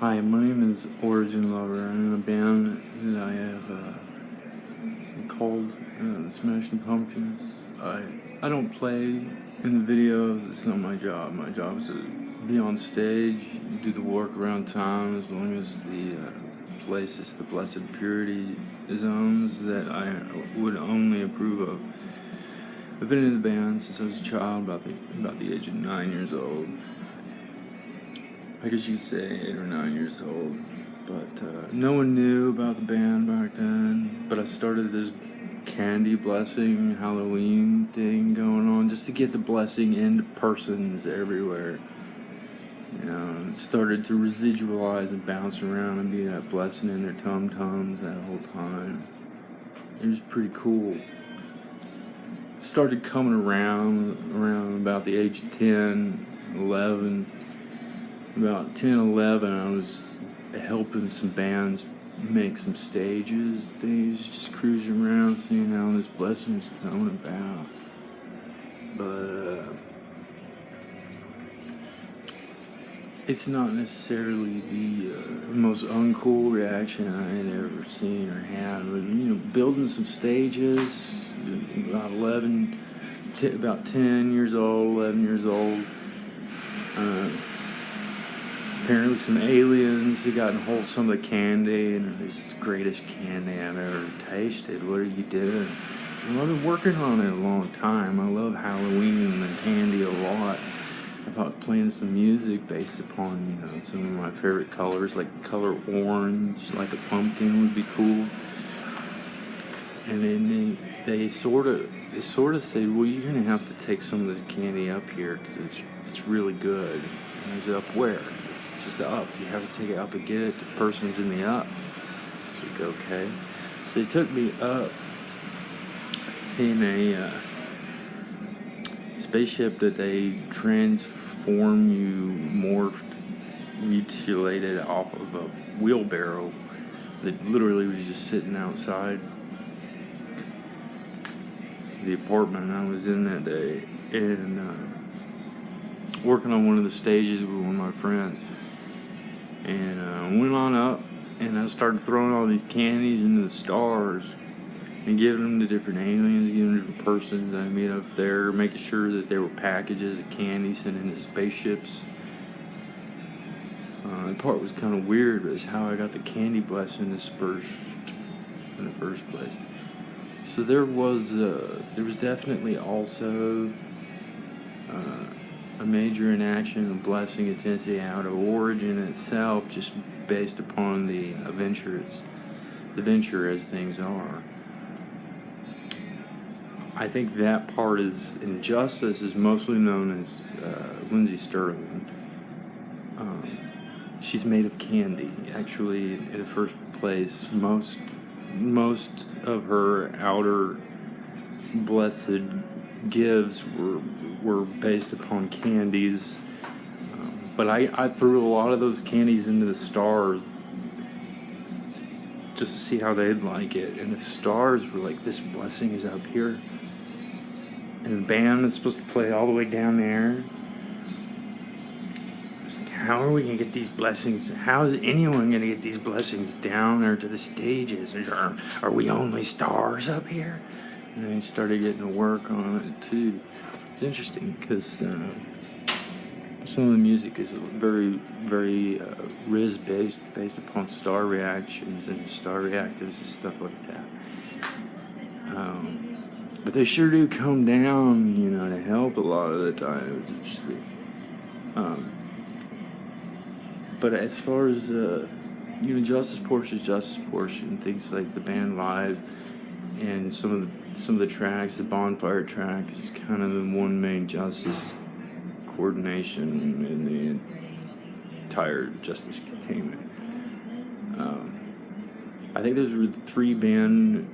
Hi, my name is Origin Lover. I'm in a band that I have called Smashing Pumpkins. I don't play in the videos. It's not my job. My job is to be on stage, do the work around town, as long as the place is the blessed purity zones that I would only approve of. I've been in the band since I was a child, about the age of 9 years old. I guess you could say 8 or 9 years old, but no one knew about the band back then. But I started this candy blessing Halloween thing going on just to get the blessing into persons everywhere. You know, it started to residualize and bounce around and be that blessing in their tum-tums that whole time. It was pretty cool. Started coming around about the age of 10, 11. About 10, 11, I was helping some bands make some stages, things, just cruising around, seeing how this blessing was coming about. But it's not necessarily the most uncool reaction I had ever seen or had. But, you know, building some stages, about 10 years old, 11 years old. Apparently some aliens had gotten hold of some of the candy, and this is the greatest candy I've ever tasted. What are you doing? Well, I've been working on it a long time. I love Halloween and candy a lot. I thought playing some music based upon, you know, some of my favorite colors, like the color orange, like a pumpkin would be cool. And then they sort of said, well, you're gonna have to take some of this candy up here because it's really good. And I said, up where? Just up. You have to take it up and get it. The person's in the up. So, okay. So they took me up in a spaceship that they transform you, morphed, mutilated off of a wheelbarrow that literally was just sitting outside the apartment I was in that day, and working on one of the stages with one of my friends. And went on up, and I started throwing all these candies into the stars and giving them to different aliens, giving them to different persons I meet up there, making sure that there were packages of candy sent into spaceships. The part was kind of weird, but it's how I got the candy blessing dispersed in the first place. So there was definitely also a major inaction of blessing intensity out of Origin itself, just based upon the venture as things are. I think that part is Injustice is mostly known as Lindsey Sterling. She's made of candy. Actually, in the first place, most of her outer blessed gives were based upon candies, but I threw a lot of those candies into the stars just to see how they'd like it, and the stars were like, this blessing is up here, and the band is supposed to play all the way down there. I was like, how are we gonna get these blessings? How is anyone gonna get these blessings down there to the stages? Are we only stars up here? And I started getting to work on it too. It's interesting because some of the music is very, very based upon star reactions and star reactives and stuff like that. But they sure do come down, you know, to help a lot of the time. It's interesting. But as far as you know, Justice Portion, things like the band live and some of the tracks, the Bonfire track is kind of the one main Justice coordination in the entire Justice containment. I think those were the 3 band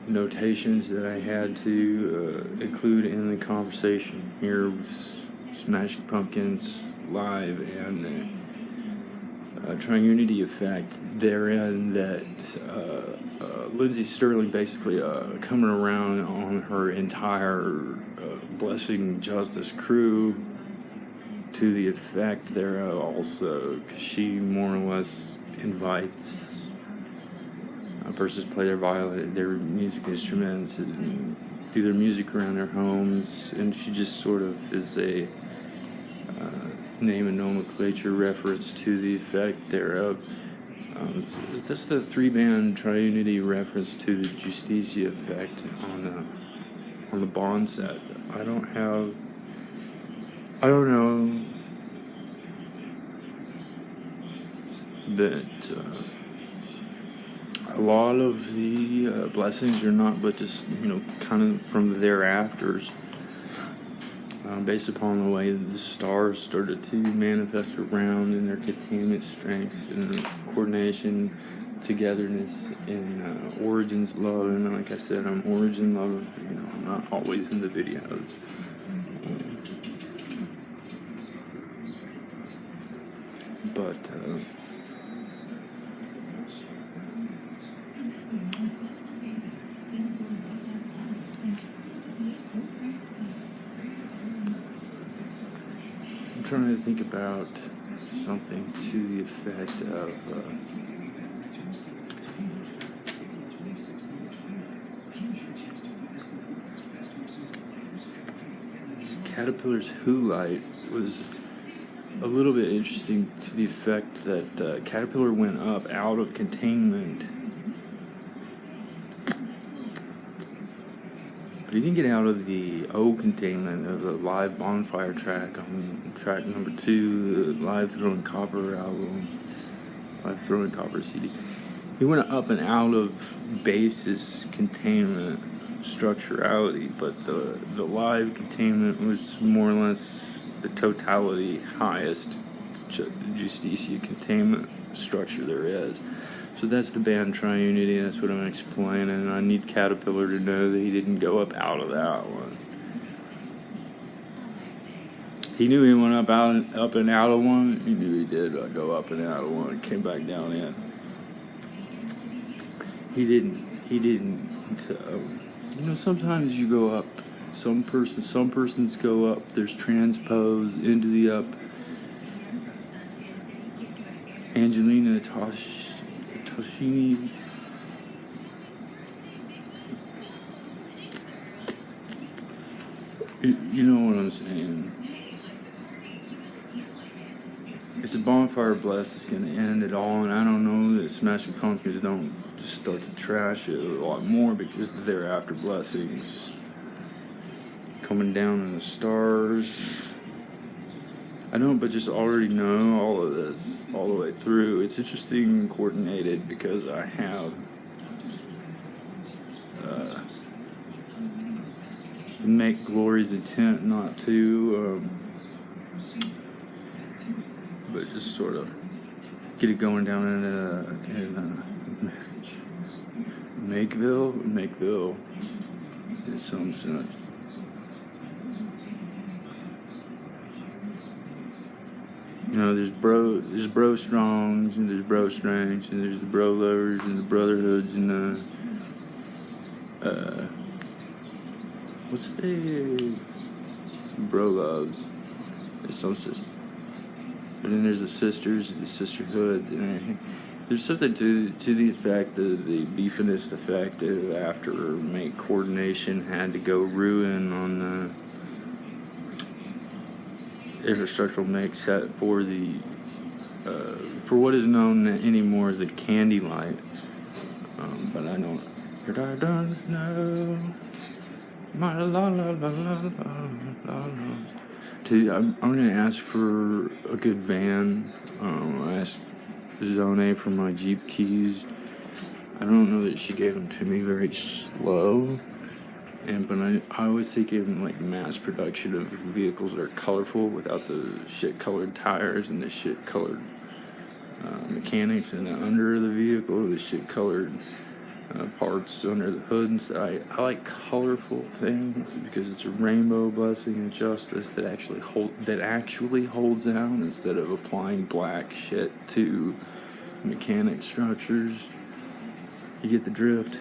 notations that I had to include in the conversation. Here was Smashing Pumpkinz live and the Triunity effect therein, that Lindsey Sterling basically coming around on her entire Blessing Justice crew to the effect thereof also, because she more or less invites persons play their music instruments and do their music around their homes, and she just sort of is a name and nomenclature reference to the effect thereof. That's the three-band triunity reference to the Justicia effect on the Bond set. I don't know that a lot of the blessings are not but just, kind of from the thereafters, based upon the way that the stars started to manifest around in their containment strength and coordination, togetherness, and origins love. And like I said, I'm origin love. I'm not always in the videos. But I'm trying to think about something to the effect of Caterpillar's Who Light was a little bit interesting to the effect that Caterpillar went up out of containment, but he didn't get out of the O containment of the live bonfire track on track number 2, the Live Throwing Copper album, Live Throwing Copper CD. He went up and out of basis containment structurality, but the live containment was more or less the totality highest Justicia containment structure there is. So that's the band triunity. That's what I'm explaining. I need Caterpillar to know that he didn't go up out of that one. He knew he went up and out of one. He knew he did go up and out of one. Came back down in. He didn't. Sometimes you go up. Some persons go up. There's transpose into the up. Angelina Toshini. You know what I'm saying. It's a bonfire blast that's going to end it all, and I don't know that Smashing Pumpkins don't just start to trash it a lot more because of their after blessings coming down in the stars. I don't, but just already know all of this all the way through. It's interesting and coordinated because I have make glory's intent not to, but just sort of get it going down in Makeville, in some sense. There's bro strongs and there's bro strengths and there's the bro lovers and the brotherhoods and what's the bro loves? There's some sisters, but then there's the sisters and the sisterhoods and everything. There's something to the effect of the beefinist effect of after mate coordination had to go ruin on the infrastructural make set for the for what is known anymore as the candy light, but I don't know my la la la la la la. I'm gonna ask for a good van. I asked Zone for my Jeep keys. I don't know that she gave them to me very slow. But I always think in like mass production of vehicles that are colorful without the shit colored tires and the shit colored mechanics and the under the vehicle, the shit colored parts under the hood and stuff. I like colorful things because it's a rainbow blessing and justice that actually holds out instead of applying black shit to mechanic structures. You get the drift.